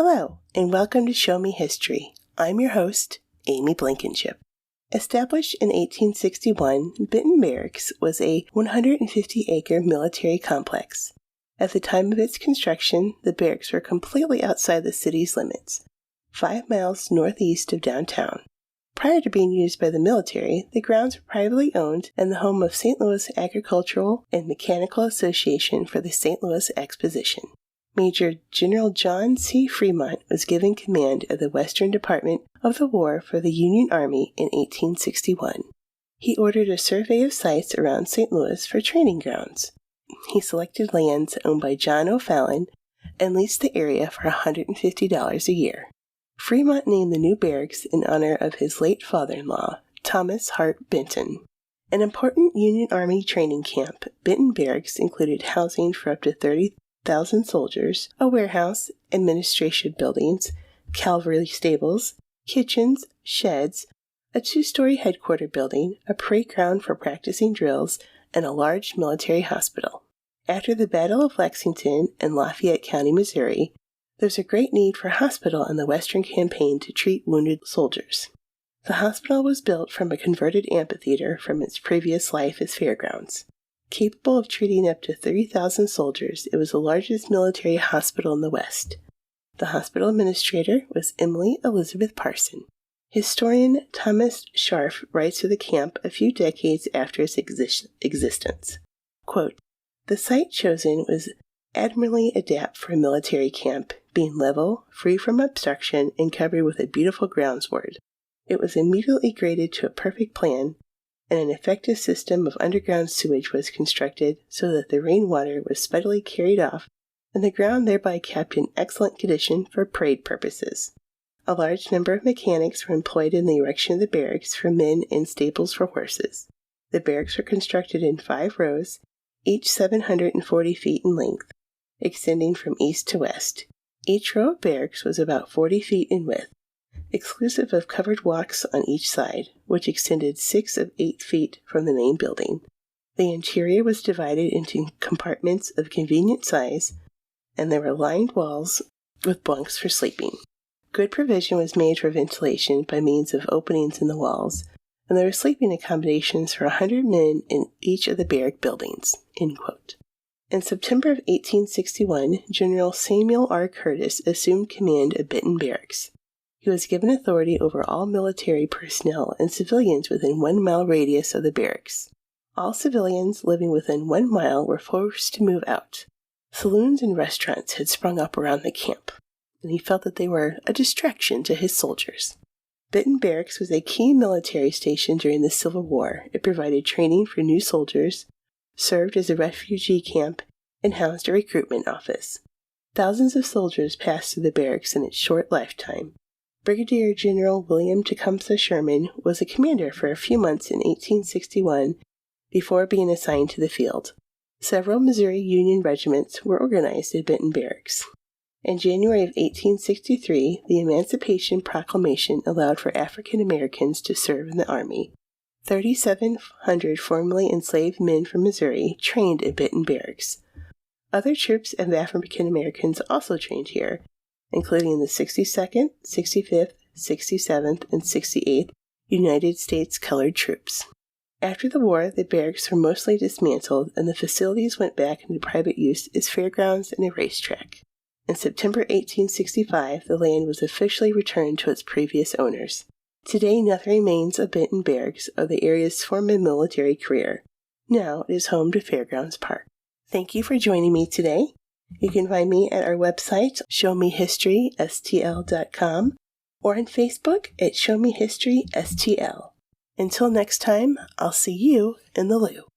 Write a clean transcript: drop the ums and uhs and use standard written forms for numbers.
Hello, and welcome to Show Me History. I'm your host, Amy Blankenship. Established in 1861, Benton Barracks was a 150-acre military complex. At the time of its construction, the barracks were completely outside the city's limits, 5 miles northeast of downtown. Prior to being used by the military, the grounds were privately owned and the home of St. Louis Agricultural and Mechanical Association for the St. Louis Exposition. Major General John C. Fremont was given command of the Western Department of the War for the Union Army in 1861. He ordered a survey of sites around St. Louis for training grounds. He selected lands owned by John O'Fallon and leased the area for $150 a year. Fremont named the new barracks in honor of his late father-in-law, Thomas Hart Benton. An important Union Army training camp, Benton Barracks included housing for up to 30,000 soldiers, a warehouse, administration buildings, cavalry stables, kitchens, sheds, a 2-story headquarters building, a parade ground for practicing drills, and a large military hospital. After the Battle of Lexington in Lafayette County, Missouri, there was a great need for a hospital on the Western Campaign to treat wounded soldiers. The hospital was built from a converted amphitheater from its previous life as fairgrounds. Capable of treating up to 30,000 soldiers, it was the largest military hospital in the West. The hospital administrator was Emily Elizabeth Parson. Historian Thomas Scharf writes of the camp a few decades after its existence. Quote, "The site chosen was admirably adapted for a military camp, being level, free from obstruction, and covered with a beautiful groundsward. It was immediately graded to a perfect plan, and an effective system of underground sewage was constructed so that the rainwater was speedily carried off, and the ground thereby kept in excellent condition for parade purposes. A large number of mechanics were employed in the erection of the barracks for men and stables for horses. The barracks were constructed in 5 rows, each 740 feet in length, extending from east to west. Each row of barracks was about 40 feet in width, exclusive of covered walks on each side, which extended 6 of 8 feet from the main building. The interior was divided into compartments of convenient size, and there were lined walls with bunks for sleeping. Good provision was made for ventilation by means of openings in the walls, and there were sleeping accommodations for 100 men in each of the barrack buildings." End quote. In September of 1861, General Samuel R. Curtis assumed command of Benton Barracks. He was given authority over all military personnel and civilians within 1 mile radius of the barracks. All civilians living within 1 mile were forced to move out. Saloons and restaurants had sprung up around the camp, and he felt that they were a distraction to his soldiers. Benton Barracks was a key military station during the Civil War. It provided training for new soldiers, served as a refugee camp, and housed a recruitment office. Thousands of soldiers passed through the barracks in its short lifetime. Brigadier General William Tecumseh Sherman was a commander for a few months in 1861 before being assigned to the field. Several Missouri Union regiments were organized at Benton Barracks. In January of 1863, the Emancipation Proclamation allowed for African Americans to serve in the Army. 3,700 formerly enslaved men from Missouri trained at Benton Barracks. Other troops of African Americans also trained here, including the 62nd, 65th, 67th, and 68th United States Colored Troops. After the war, the barracks were mostly dismantled, and the facilities went back into private use as fairgrounds and a racetrack. In September 1865, the land was officially returned to its previous owners. Today, nothing remains of Benton Barracks or the area's former military career. Now it is home to Fairgrounds Park. Thank you for joining me today. You can find me at our website, showmehistorystl.com, or on Facebook at showmehistorystl. Until next time, I'll see you in the loo.